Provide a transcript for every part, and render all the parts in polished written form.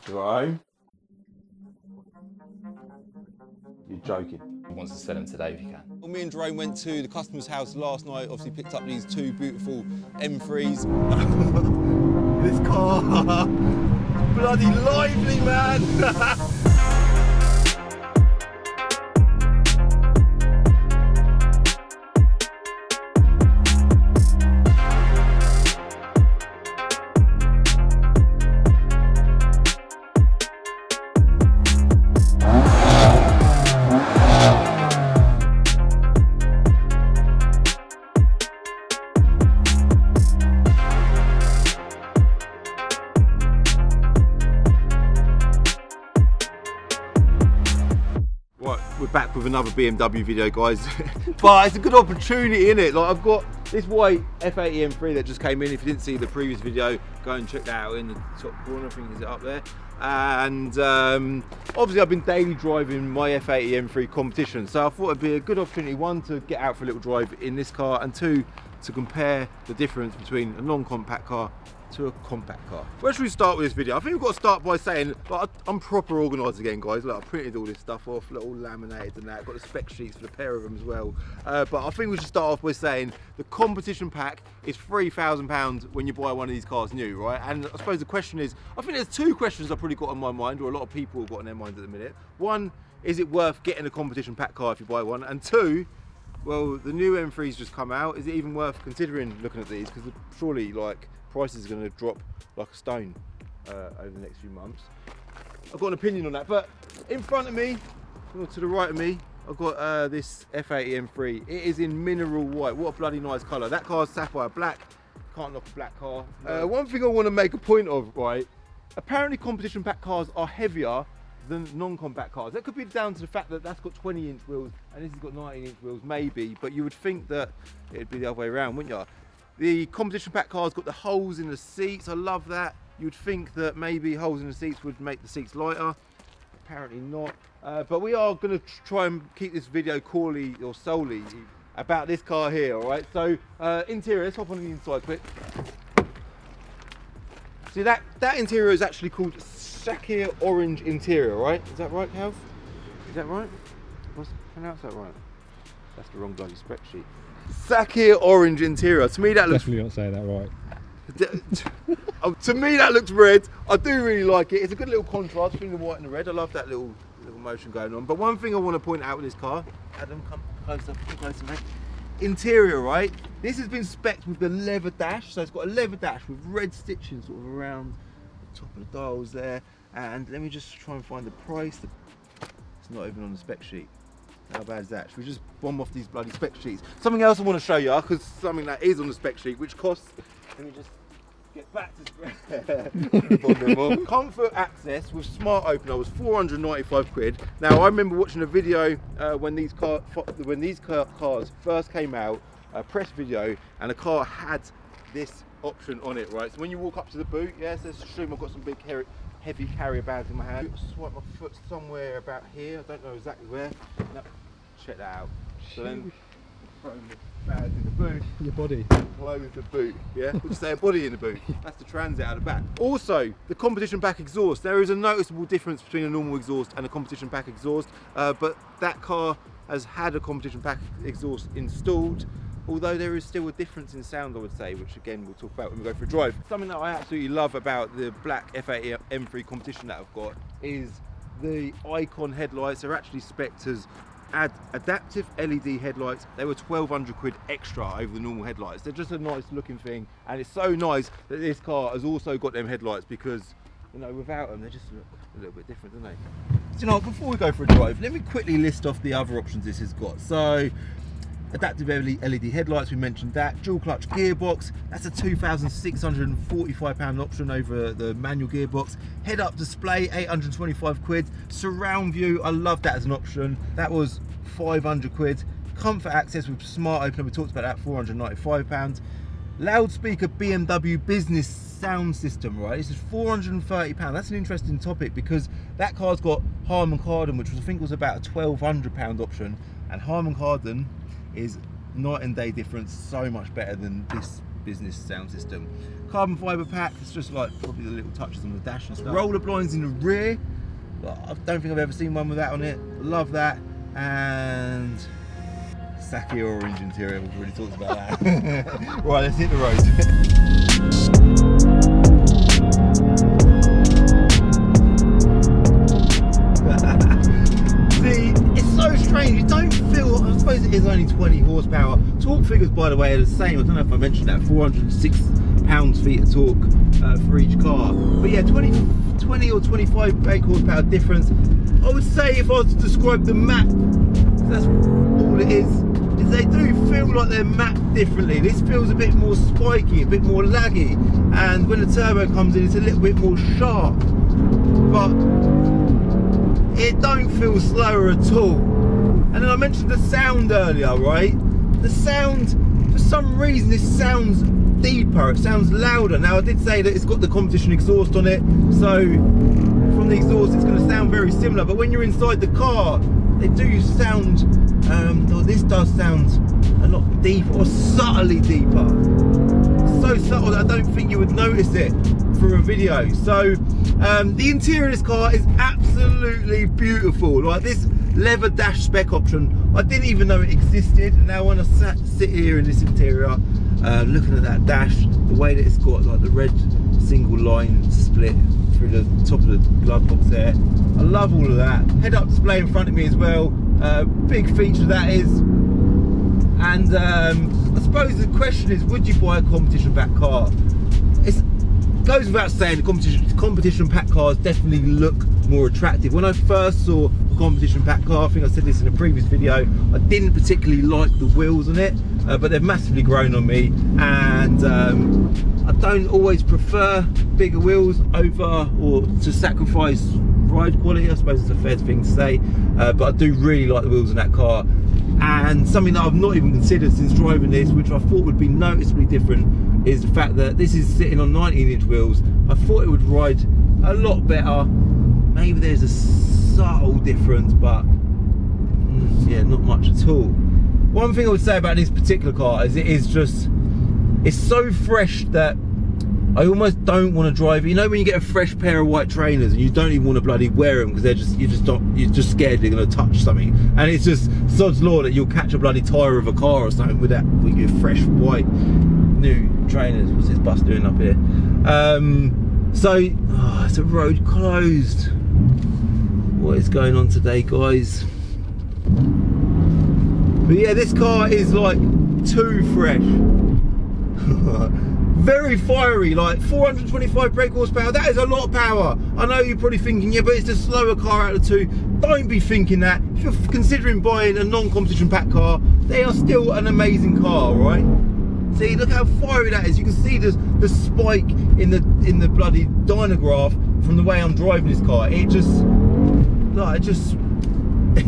Jerome? You're joking. He wants to sell them today if he can. Well, me and Jerome went to the customer's house last night, obviously picked up these two beautiful M3's. This car, bloody lively, man! We're back with another BMW video, guys. But it's a good opportunity, innit? Like, I've got this white F80 M3 that just came in. If you didn't see the previous video, go and check that out in the top corner. I think is it up there. And obviously I've been daily driving my F80 M3 Competition, so I thought it'd be a good opportunity, one, to get out for a little drive in this car, and two, to compare the difference between a non-compact car to a compact car. Where should we start with this video? I think we've got to start by saying, like, I'm proper organised again, guys. Look, I printed all this stuff off, all laminated and that. Got the spec sheets for the pair of them as well. But I think we should start off by saying the competition pack is £3,000 when you buy one of these cars new, right? And I suppose the question is, I think there's two questions I've probably got on my mind, or a lot of people have got on their minds at the minute. One, is it worth getting a competition pack car if you buy one? And two, well, the new M3's just come out. Is it even worth considering looking at these? Because surely, like, prices are going to drop like a stone over the next few months. I've got an opinion on that, but in front of me, or to the right of me, I've got this F80 M3. It is in mineral white. What a bloody nice colour. That car's sapphire black. Can't knock a black car. One thing I want to make a point of, right? Apparently competition pack cars are heavier than non-compact cars. That could be down to the fact that that's got 20-inch wheels and this has got 19-inch wheels, maybe, but you would think that it'd be the other way around, wouldn't you? The competition pack car's got the holes in the seats. I love that. You'd think that maybe holes in the seats would make the seats lighter. Apparently not. But we are going to try and keep this video solely about this car here, all right? So interior, let's hop on the inside quick. See, that interior is actually called Shakir Orange Interior, right? Is that right, Calv? Is that right? What's pronounced that right? That's the wrong bloody spec sheet. Shakir Orange Interior. To me, that looks definitely not saying that right. To me, that looks red. I do really like it. It's a good little contrast between the white and the red. I love that little motion going on. But one thing I want to point out with this car, Adam, come closer, mate. Interior, right? This has been spec'd with the leather dash, so it's got a leather dash with red stitching sort of around the top of the dials there. And let me just try and find the price. It's not even on the spec sheet. How bad is that? Should we just bomb off these bloody spec sheets? Something else I want to show you, because something that is on the spec sheet, which costs, let me just get back to comfort access with smart opener was 495 quid. Now, I remember watching a video when these cars first came out, a press video, and the car had this option on it, right? So when you walk up to the boot, yes, let's assume I've got some big heavy carrier bags in my hand. Swipe my foot somewhere about here. I don't know exactly where. No, check that out. So then throw the bags in the boot. Your body. Close the boot. Yeah. We'll just say a body in the boot. That's the transit out the back. Also, the competition pack exhaust. There is a noticeable difference between a normal exhaust and a competition pack exhaust. But that car has had a competition pack exhaust installed. Although there is still a difference in sound, I would say, which again we'll talk about when we go for a drive. Something that I absolutely love about the black F80 M3 Competition that I've got is the icon headlights. They're actually spec'd as adaptive LED headlights. They were 1,200 quid extra over the normal headlights. They're just a nice looking thing, and it's so nice that this car has also got them headlights, because, you know, without them they just look a little bit different, don't they? So, you know, before we go for a drive, let me quickly list off the other options this has got. So, adaptive LED headlights, we mentioned that. Dual clutch gearbox, that's a £2,645 option over the manual gearbox. Head up display, 825 quid. Surround view, I love that as an option. That was 500 quid. Comfort access with smart opener, we talked about that, £495. Loudspeaker BMW business sound system, right? This is £430. That's an interesting topic, because that car's got Harman Kardon, which I think was about a £1,200 option, and Harman Kardon is night and day difference, so much better than this business sound system. carbon fibre pack. It's just like probably the little touches on the dash and stuff. Roller blinds in the rear. I don't think I've ever seen one with that on it. Love that. And Saki orange interior, we've already talked about that. Right, let's hit the road. See, it's so strange, you don't feel, I suppose it is only 20 horsepower. Torque figures, by the way, are the same. I don't know if I mentioned that, 406 pounds-feet of torque for each car. But yeah, 20 or 25 brake horsepower difference. I would say if I was to describe the map, that's all it is they do feel like they're mapped differently. This feels a bit more spiky, a bit more laggy, and when the turbo comes in, it's a little bit more sharp. But it don't feel slower at all. And then I mentioned the sound earlier, right? The sound, for some reason, this sounds deeper, it sounds louder. Now I did say that it's got the competition exhaust on it, so from the exhaust it's going to sound very similar, but when you're inside the car they do sound, or this does sound a lot deeper, or subtly deeper. So subtle that I don't think you would notice it for a video. So the interior of this car is absolutely beautiful. Like this leather dash spec option, I didn't even know it existed. And now when I sit here in this interior, looking at that dash, the way that it's got like the red single line split through the top of the glove box there, I love all of that. Head-up display in front of me as well, big feature that is. And I suppose the question is, would you buy a competition pack car? It goes without saying, the competition pack cars definitely look more attractive. When I first saw a competition pack car, I think I said this in a previous video, I didn't particularly like the wheels on it, but they've massively grown on me, and I don't always prefer bigger wheels over, or to sacrifice ride quality, I suppose it's a fair thing to say, but I do really like the wheels in that car. And something that I've not even considered since driving this, which I thought would be noticeably different, is the fact that this is sitting on 19-inch wheels. I thought it would ride a lot better. Maybe there's a subtle difference, but yeah, not much at all. One thing I would say about this particular car is it's so fresh that I almost don't want to drive it. You know when you get a fresh pair of white trainers and you don't even want to bloody wear them because you're just scared they're going to touch something, and it's just sod's law that you'll catch a bloody tyre of a car or something with your fresh white new trainers. What's this bus doing up here? It's a road closed. What is going on today, guys? But yeah, this car is like too fresh. Very fiery, like 425 brake horsepower. That is a lot of power. I know you're probably thinking, yeah, but it's a slower car out of the two. Don't be thinking that. If you're considering buying a non-competition pack car, they are still an amazing car, right? See, look how fiery that is. You can see the spike in the bloody dynograph from the way I'm driving this car.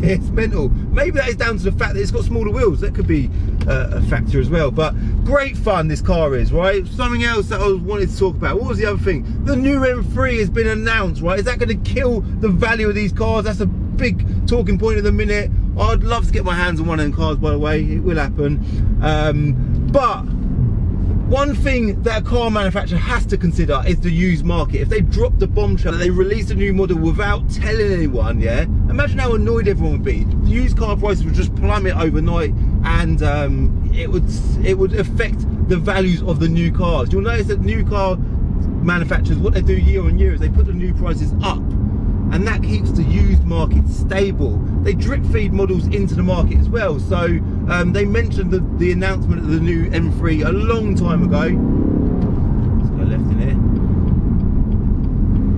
It's mental. Maybe that is down to the fact that it's got smaller wheels. That could be a factor as well. But great fun this car is, right? Something else that I wanted to talk about. What was the other thing? The new M3 has been announced, right? Is that going to kill the value of these cars? That's a big talking point at the minute. I'd love to get my hands on one of them cars, by the way. It will happen. But one thing that a car manufacturer has to consider is the used market. If they drop the bombshell that they released a new model without telling anyone, yeah, imagine how annoyed everyone would be. The used car prices would just plummet overnight, and it would affect the values of the new cars. You'll notice that new car manufacturers, what they do year on year is they put the new prices up, and that keeps the used market stable. They drip feed models into the market as well. So they mentioned the announcement of the new M3 a long time ago. Let's go left in here.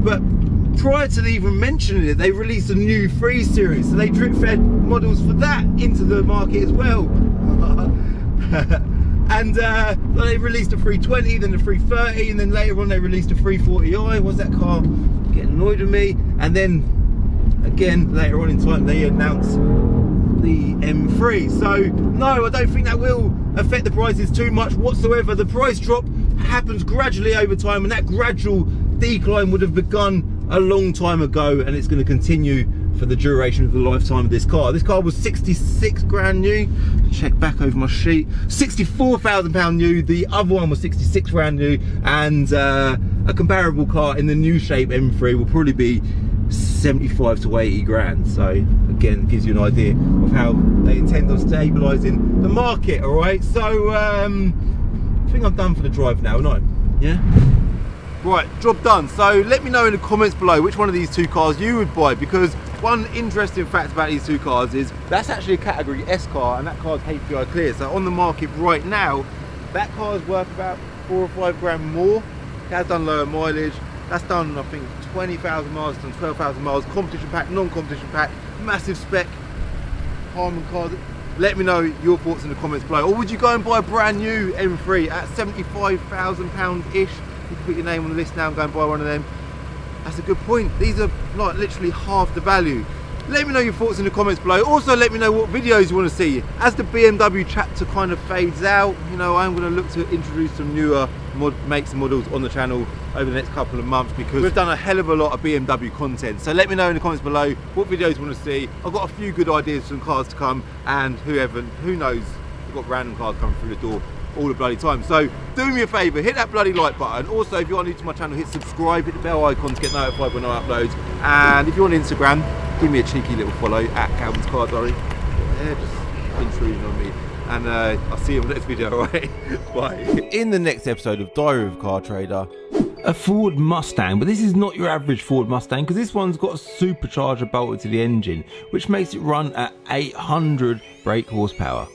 But prior to even mentioning it, they released a new 3 Series. So they drip fed models for that into the market as well. And they released a 320, then a 330, and then later on they released a 340i. What's that car? Getting annoyed with me. And then again later on in time they announced the M3. So no, I don't think that will affect the prices too much whatsoever. The price drop happens gradually over time, and that gradual decline would have begun a long time ago, and it's going to continue for the duration of the lifetime of this car. This car was 66 grand new. Check back over my sheet. 64,000 pound new. The other one was 66 grand new, and a comparable car in the new shape M3 will probably be 75 to 80 grand. So again, it gives you an idea of how they intend on stabilising the market. All right, so I think I'm done for the drive now, aren't I? Yeah. Right, job done. So let me know in the comments below which one of these two cars you would buy, because one interesting fact about these two cars is that's actually a category S car, and that car's HPI clear. So on the market right now, that car is worth about 4 or 5 grand more. It has done lower mileage. That's done, I think, 20,000 miles, done 12,000 miles, competition pack, non-competition pack, massive spec, Harman cars. Let me know your thoughts in the comments below. Or would you go and buy a brand new M3 at £75,000-ish? You can put your name on the list now and go and buy one of them. That's a good point. These are like literally half the value. Let me know your thoughts in the comments below. Also, let me know what videos you want to see. As the BMW chapter kind of fades out, you know, I'm going to look to introduce some newer makes and models on the channel over the next couple of months, because we've done a hell of a lot of BMW content. So let me know in the comments below what videos you want to see. I've got a few good ideas for some cars to come, and who knows, we've got random cars coming through the door all the bloody time. So do me a favour, hit that bloody like button. Also, if you are new to my channel, hit subscribe, hit the bell icon to get notified when I upload. And if you're on Instagram, give me a cheeky little follow at Calvin's Car Diary. Yeah, just intruding on me. And I'll see you in the next video, alright? Bye. In the next episode of Diary of a Car Trader, a Ford Mustang, but this is not your average Ford Mustang, because this one's got a supercharger bolted to the engine, which makes it run at 800 brake horsepower.